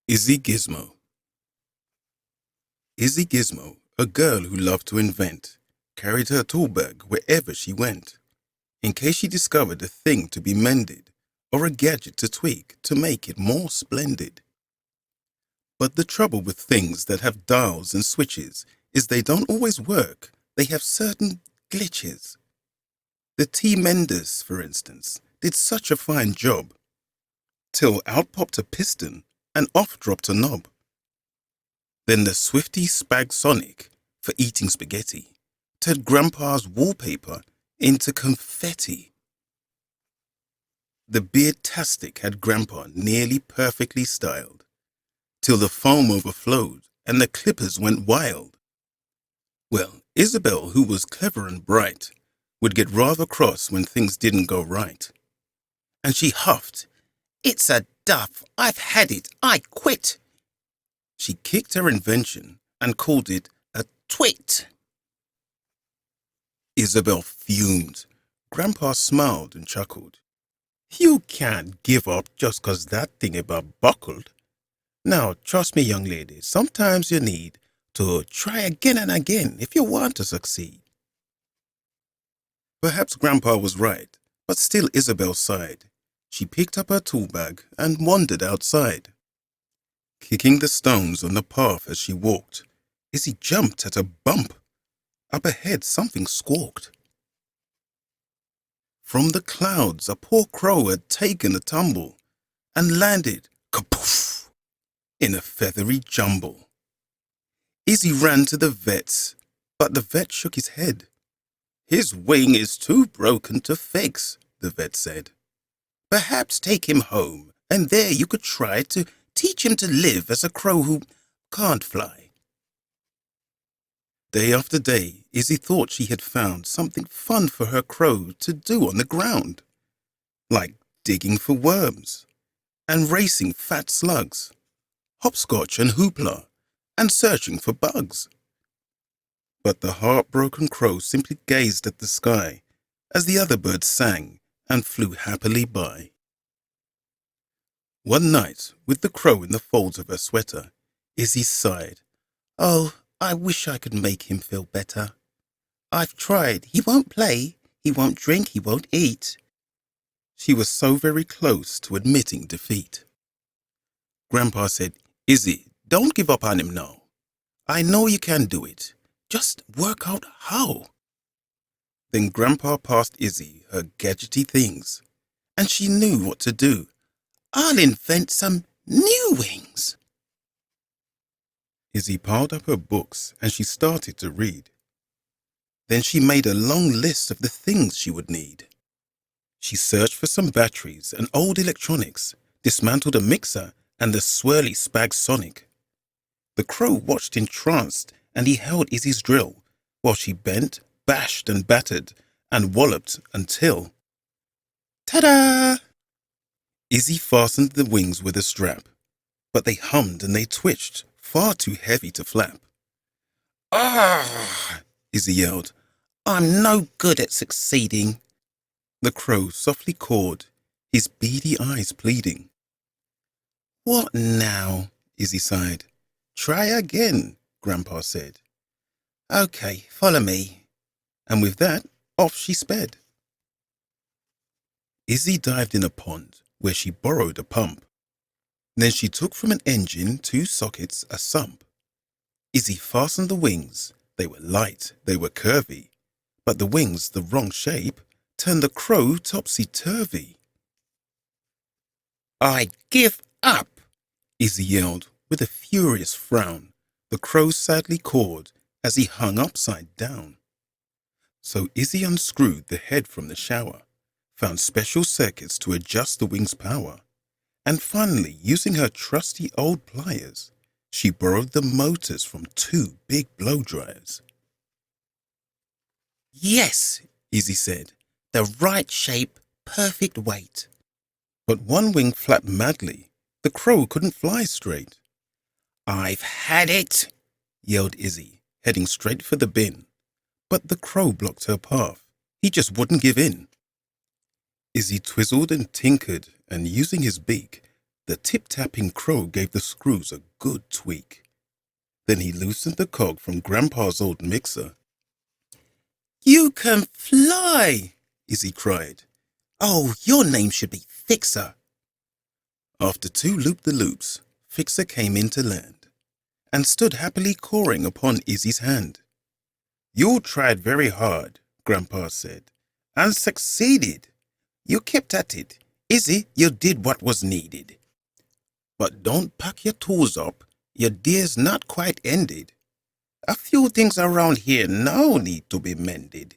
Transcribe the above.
Izzy Gizmo. Izzy Gizmo, a girl who loved to invent, carried her tool bag wherever she went, in case she discovered a thing to be mended or a gadget to tweak to make it more splendid. But the trouble with things that have dials and switches is they don't always work. They have certain glitches. The tea menders, for instance, did such a fine job, till out popped a piston and off dropped a knob. Then the swifty spag Sonic, for eating spaghetti, turned Grandpa's wallpaper into confetti. The Beard-tastic had Grandpa nearly perfectly styled, till the foam overflowed and the clippers went wild. Well, Isabel, who was clever and bright, would get rather cross when things didn't go right. And she huffed, "It's a duff, I've had it, I quit." She kicked her invention and called it a twit. Isabel fumed. Grandpa smiled and chuckled. "You can't give up just 'cause that thing about buckled. Now, trust me, young lady, sometimes you need to try again and again if you want to succeed." Perhaps Grandpa was right, but still Isabel sighed. She picked up her tool bag and wandered outside. Kicking the stones on the path as she walked, Izzy jumped at a bump. Up ahead something squawked. From the clouds a poor crow had taken a tumble and landed, kapoof, in a feathery jumble. Izzy ran to the vet's, but the vet shook his head. "His wing is too broken to fix," the vet said. "Perhaps take him home, and there you could try to teach him to live as a crow who can't fly." Day after day, Izzy thought she had found something fun for her crow to do on the ground, like digging for worms, and racing fat slugs, hopscotch and hoopla, and searching for bugs. But the heartbroken crow simply gazed at the sky as the other birds sang and flew happily by. One night, with the crow in the folds of her sweater, Izzy sighed. "Oh, I wish I could make him feel better. I've tried. He won't play, he won't drink, he won't eat." She was so very close to admitting defeat. Grandpa said, "Izzy, don't give up on him now. I know you can do it. Just work out how." Then Grandpa passed Izzy her gadgety things, and she knew what to do. "I'll invent some new wings." Izzy piled up her books and she started to read. Then she made a long list of the things she would need. She searched for some batteries and old electronics, dismantled a mixer and the swirly spag Sonic. The crow watched entranced and he held Izzy's drill while she bent, bashed and battered and walloped until... Ta-da! Izzy fastened the wings with a strap, but they hummed and they twitched, far too heavy to flap. "Ah!" Izzy yelled. "I'm no good at succeeding." The crow softly cawed, his beady eyes pleading. "What now?" Izzy sighed. "Try again," Grandpa said. "Okay, follow me." And with that, off she sped. Izzy dived in a pond where she borrowed a pump. Then she took from an engine 2 sockets a sump. Izzy fastened the wings. They were light, they were curvy, but the wings the wrong shape turned the crow topsy-turvy. "I give up!" Izzy yelled with a furious frown. The crow sadly cawed as he hung upside down. So Izzy unscrewed the head from the shower, found special circuits to adjust the wing's power, and finally, using her trusty old pliers, she borrowed the motors from 2 big blow dryers. "Yes," Izzy said, "the right shape, perfect weight." But one wing flapped madly. The crow couldn't fly straight. "I've had it," yelled Izzy, heading straight for the bin. But the crow blocked her path. He just wouldn't give in. Izzy twizzled and tinkered, and using his beak, The tip-tapping crow gave the screws a good tweak. Then he loosened the cog from Grandpa's old mixer. "You can fly!" Izzy cried. "Oh, your name should be Fixer." After 2 loop-the-loops, Fixer came into land and stood happily cawing upon Izzy's hand. "You tried very hard," Grandpa said, "and succeeded. You kept at it. Izzy, you did what was needed. But don't pack your tools up. Your day's not quite ended. A few things around here now need to be mended."